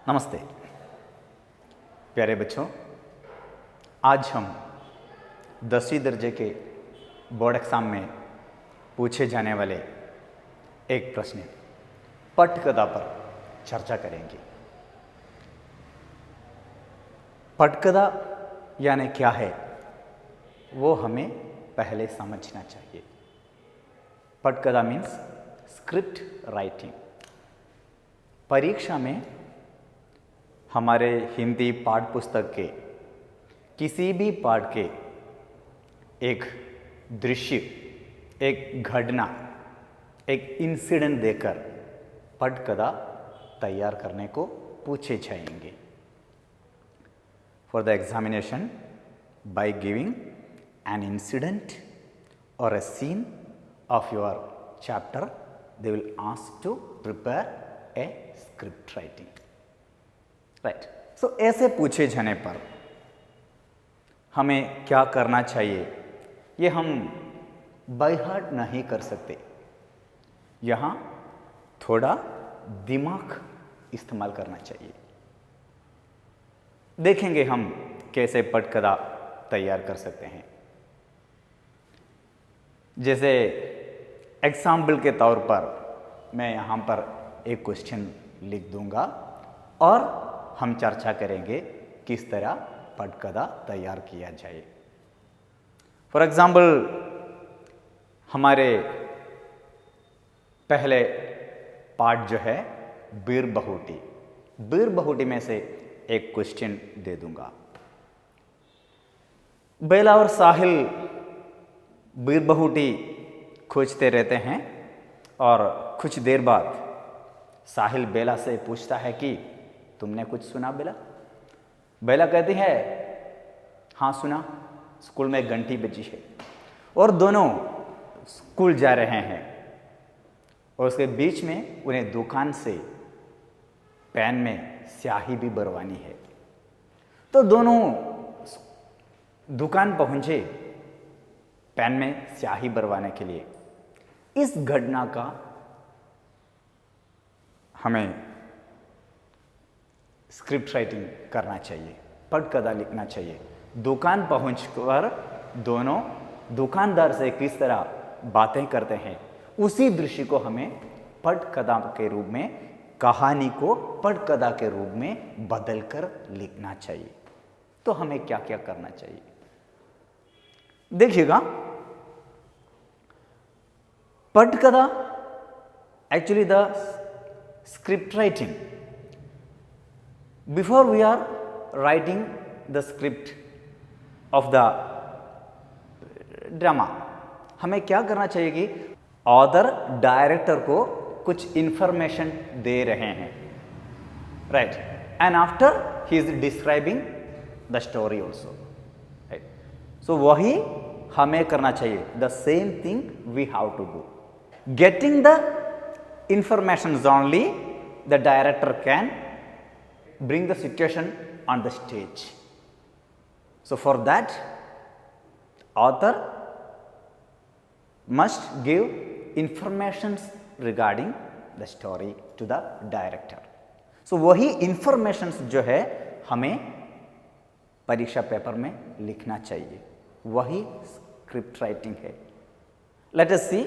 नमस्ते प्यारे बच्चों, आज हम 10वीं दर्जे के बोर्ड एग्ज़ाम में पूछे जाने वाले एक प्रश्न पटकथा पर चर्चा करेंगे। पटकथा यानी क्या है वो हमें पहले समझना चाहिए। पटकथा मीन्स स्क्रिप्ट राइटिंग। परीक्षा में हमारे हिंदी पाठ्य पुस्तक के किसी भी पाठ के एक दृश्य, एक घटना, एक इंसिडेंट देकर पटकथा तैयार करने को पूछे जाएंगे। For the examination, by giving an incident और a scene of your chapter, they will ask to prepare a script writing. Right. So ऐसे पूछे जाने पर हमें क्या करना चाहिए, ये हम बाय हार्ट नहीं कर सकते। यहाँ थोड़ा दिमाग इस्तेमाल करना चाहिए। देखेंगे हम कैसे पटकथा तैयार कर सकते हैं। जैसे एग्जाम्पल के तौर पर मैं यहाँ पर एक क्वेश्चन लिख दूंगा और हम चर्चा करेंगे किस तरह पटकथा तैयार किया जाए। फॉर एग्जाम्पल, हमारे पहले पार्ट जो है बीर बहुटी, बीर बहुटी में से एक क्वेश्चन दे दूंगा। बेला और साहिल बीर बहुटी खोजते रहते हैं और कुछ देर बाद साहिल बेला से पूछता है कि तुमने कुछ सुना बेला? बेला कहती है हाँ सुना, स्कूल में घंटी बजी है। और दोनों स्कूल जा रहे हैं और उसके बीच में उन्हें दुकान से पेन में स्याही भी भरवानी है। तो दोनों दुकान पहुंचे पेन में स्याही भरवाने के लिए। इस घटना का हमें स्क्रिप्ट राइटिंग करना चाहिए, पटकथा लिखना चाहिए। दुकान पहुंचकर दोनों दुकानदार से किस तरह बातें करते हैं, उसी दृश्य को हमें पटकथा के रूप में, कहानी को पटकथा के रूप में बदलकर लिखना चाहिए। तो हमें क्या क्या करना चाहिए देखिएगा। पटकथा actually the script writing, before we are writing the script of the drama, हमें क्या करना चाहिए कि ऑथर डायरेक्टर को कुछ इंफॉर्मेशन दे रहे हैं, right, and after he is describing the story also, right. So वही हमें करना चाहिए। The same thing we have to do. Getting the information only the director can bring the situation on the stage. So for that, author must give informations regarding the story to the director. So वही informations जो है हमें परीक्षा paper में लिखना चाहिए, वही script writing है। Let us see,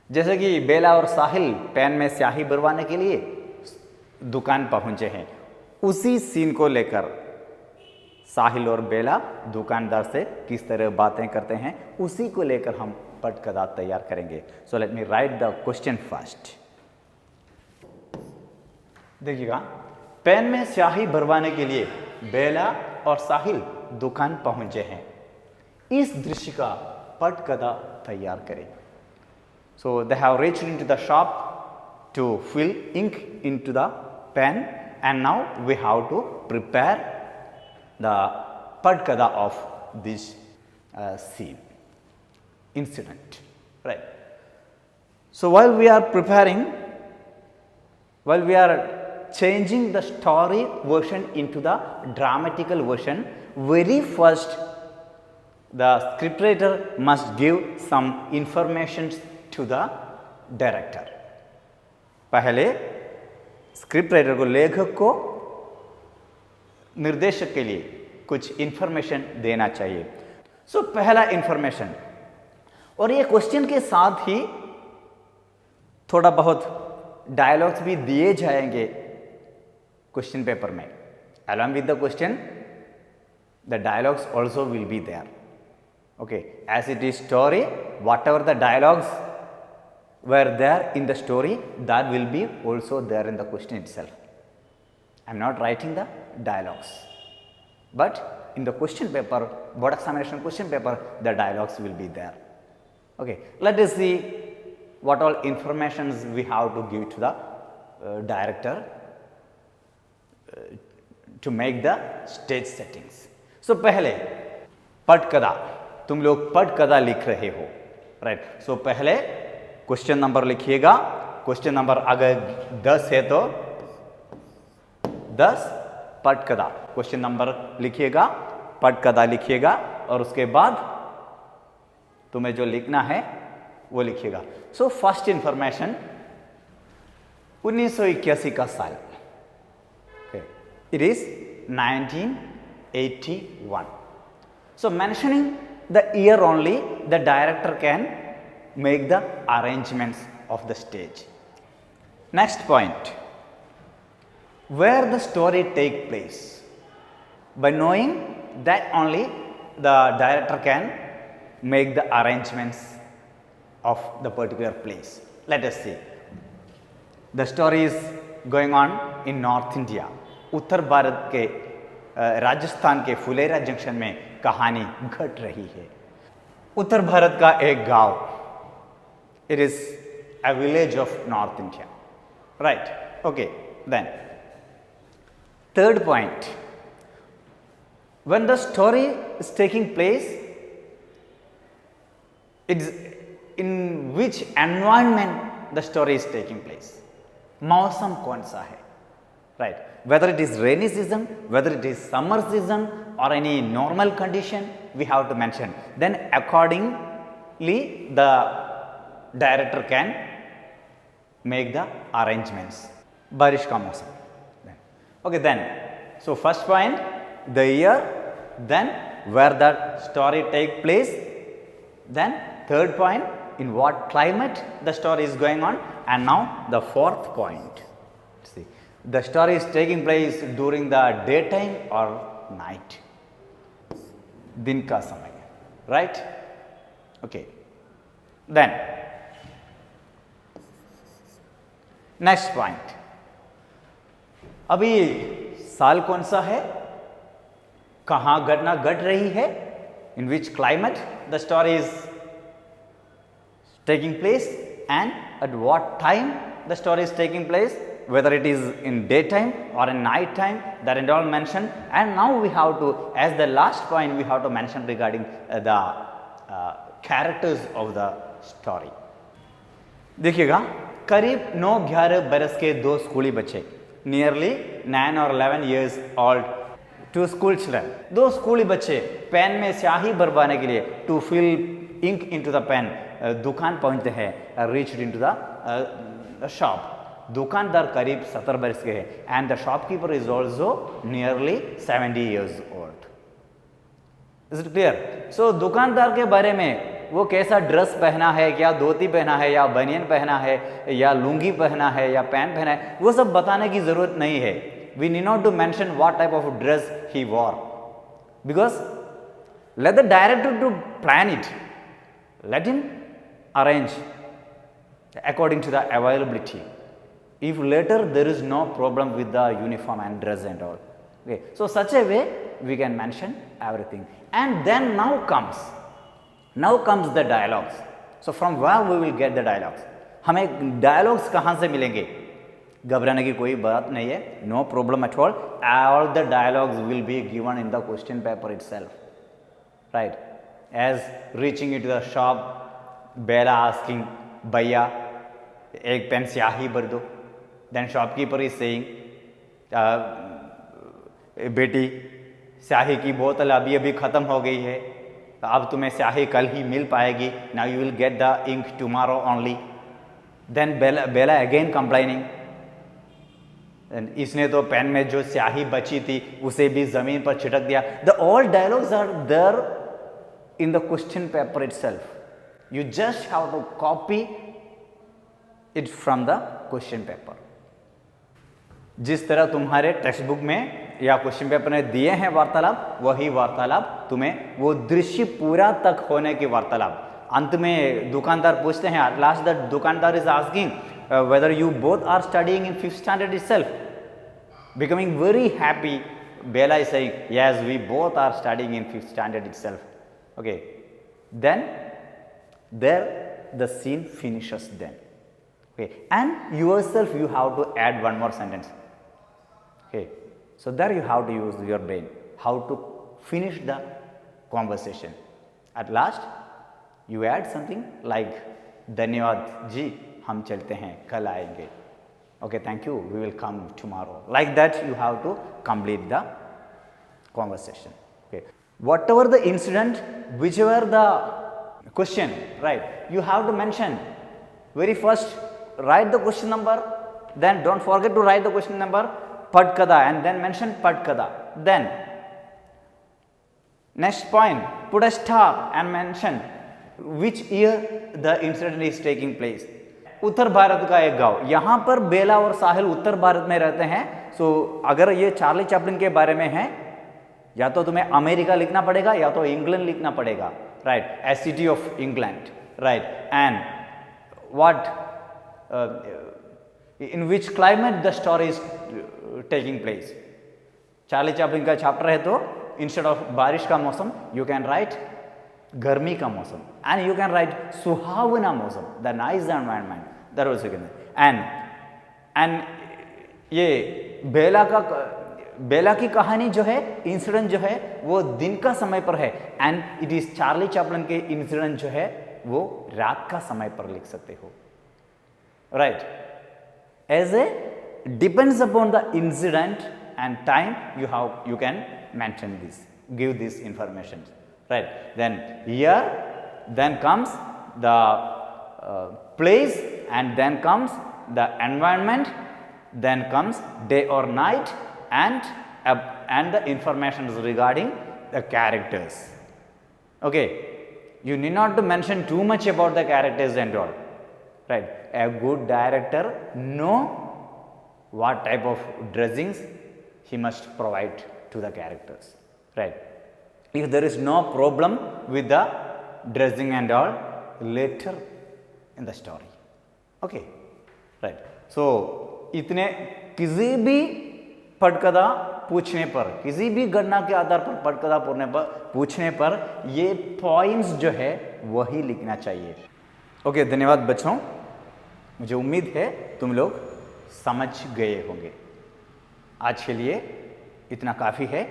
जैसे कि बेला और साहिल पेन में स्याही भरवाने के लिए दुकान पहुंचे हैं, उसी सीन को लेकर साहिल और बेला दुकानदार से किस तरह बातें करते हैं, उसी को लेकर हम पटकथा तैयार करेंगे। So let me right the question first. देखिएगा, पेन में स्याही भरवाने के लिए बेला और साहिल दुकान पहुंचे हैं। इस दृश्य का पटकथा तैयार करें। So they have reached into the shop to fill ink into the pen, and now we have to prepare the patkatha of this scene, incident, right? So while we are preparing, while we are changing the story version into the dramatical version, very first the scriptwriter must give some information to the director. पहले script writer को, लेखक को निर्देशक के लिए कुछ information देना चाहिए। सो पहला इंफॉर्मेशन, और ये क्वेश्चन के साथ ही थोड़ा बहुत डायलॉग्स भी दिए जाएंगे क्वेश्चन पेपर में। along with the question the dialogues also will be there. Okay, as it is story, whatever the dialogues were there in the story, that will be also there in the question itself. I am not writing the dialogues, but in the question paper, board examination question paper, the dialogues will be there. Okay, let us see what all informations we have to give to the director to make the stage settings. So पहले पटकथा, तुम लोग पटकथा लिख रहे हो, right. सो पहले question number लिखिएगा। क्वेश्चन नंबर अगर 10 है तो 10 पटकथा, क्वेश्चन नंबर लिखिएगा, पटकथा लिखिएगा, और उसके बाद तुम्हें जो लिखना है वो लिखिएगा। सो फर्स्ट इंफॉर्मेशन, 1981 का साल, it is 1981. So mentioning the year only, the director can make the arrangements of the stage. Next point, where the story take place. By knowing that only the director can make the arrangements of the particular place. Let us see. The story is going on in North India. उत्तर भारत के राजस्थान के Phulera junction में कहानी घट रही है। उत्तर भारत का एक गांव, it is a village of north India, right. Okay, then third point, when the story is taking place, it's in which environment the story is taking place. मौसम कौन सा है, right. Whether it is rainy season, whether it is summer season, or any normal condition, we have to mention. Then accordingly the director can make the arrangements. बारिश का मौसम, okay, then so first point, the year, then where the story take place, then third point, in what climate the story is going on, and now the fourth point, see, the story is taking place during the daytime or night, दिन का समय, right? Okay, then next point, अभी साल कौन सा है, कहाँ घटना घट रही है, in which climate the story is taking place, and at what time the story is taking place, whether it is in daytime or in night time, that is all mentioned. And now we have to, as the last point, we have to mention regarding the characters of the story. देखिएगा, करीब 9-11 बरस के दो स्कूली बच्चे, nearly 9 or 11 years old, two school children, दो स्कूली बच्चे पेन में स्याही भरवाने के लिए to fill ink into the pen दुकान पहुंचते हैं, reached into the shop. दुकानदार करीब 70 वर्ष के हैं, and the shopkeeper is also nearly 70 years old. Is it clear? So दुकानदार के बारे में वो कैसा ड्रेस पहना है, क्या धोती पहना है या बनियन पहना है या लुंगी पहना है या पैंट पहना है, वो सब बताने की जरूरत नहीं है. We need not to mention what type of dress he wore, because let the director to plan it, let him arrange according to the availability. If later there is no problem with the uniform and dress and all, okay, so such a way we can mention everything. And then now comes the dialogues. So from where we will get the dialogues? हमें dialogues कहाँ से मिलेंगे? घबराने की कोई बात नहीं है, no problem at all. All the dialogues will be given in the question paper itself, right? As reaching into the shop, Bella asking, भैया एक पेन स्याही भर दो. देन शॉपकीपर इज सेइंग, बेटी स्याही की बोतल अभी अभी ख़त्म हो गई है, अब तुम्हें स्याही कल ही मिल पाएगी, now you will get the ink tomorrow only. Then Bela again complaining, इसने तो पेन में जो स्याही बची थी उसे भी जमीन पर छिटक दिया। The all dialogues are there in the question paper itself. You just have to copy it from the question paper. जिस तरह तुम्हारे टेक्स्ट बुक में या क्वेश्चन पेपर में दिए हैं वार्तालाप, वही वार्तालाप तुम्हें वो दृश्य पूरा तक होने की वार्तालाप। अंत में दुकानदार पूछते हैं, एट लास्ट द दुकानदार is asking whether you both are studying in 5th standard itself. Becoming very happy, Bella is saying, yes, we both are studying in 5th standard itself. Okay, then there the scene finishes then. Okay, and yourself you have to add one more sentence. Okay, so there you have to use your brain how to finish the conversation. At last you add something like, धन्यवाद जी, हम चलते हैं, कल आएंगे. Okay, thank you, we will come tomorrow. Like that you have to complete the conversation. Okay, whatever the incident, whichever the question, right, you have to mention. Very first write the question number, then don't forget to write the question number, pad kada, and then mention pad kada. Then next point, put a star and mention which year the incident is taking place. उत्तर भारत का एक गांव, यहाँ पर बेला और साहिल उत्तर भारत में रहते हैं। सो अगर ये चार्ली चैपलिन के बारे में है, या तो तुम्हें अमेरिका लिखना पड़ेगा या तो इंग्लैंड लिखना पड़ेगा, right, A city of England, right, and what in which climate the story is taking place. Charlie Chaplin का चैप्टर है तो इंस्टेड ऑफ बारिश का मौसम यू कैन राइट गर्मी का मौसम, एंड यू कैन राइट सुहावना मौसम, the nice environment, that also can. And ये बेला की कहानी जो है, इंसिडेंट जो है वो दिन का समय पर है, and it is Charlie Chaplin के इंसिडेंट जो है वो रात का समय पर लिख सकते हो, right. As a depends upon the incident and time you can mention this, give this information, right. Then here then comes the place, and then comes the environment, then comes day or night, and the information regarding the characters. Okay, you need not to mention too much about the characters and all, right. A good director know what type of dressings he must provide to the characters, right. If there is no problem with the dressing and all, later in the story, okay, right. So इतने किसी भी पटकथा पूछने पर, किसी भी घटना के आधार पर पटकथा पूछने पर ये पॉइंट्स जो है वही लिखना चाहिए। ओके, धन्यवाद बच्चों, मुझे उम्मीद है तुम लोग समझ गए होंगे। आज के लिए इतना काफ़ी है,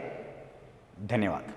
धन्यवाद।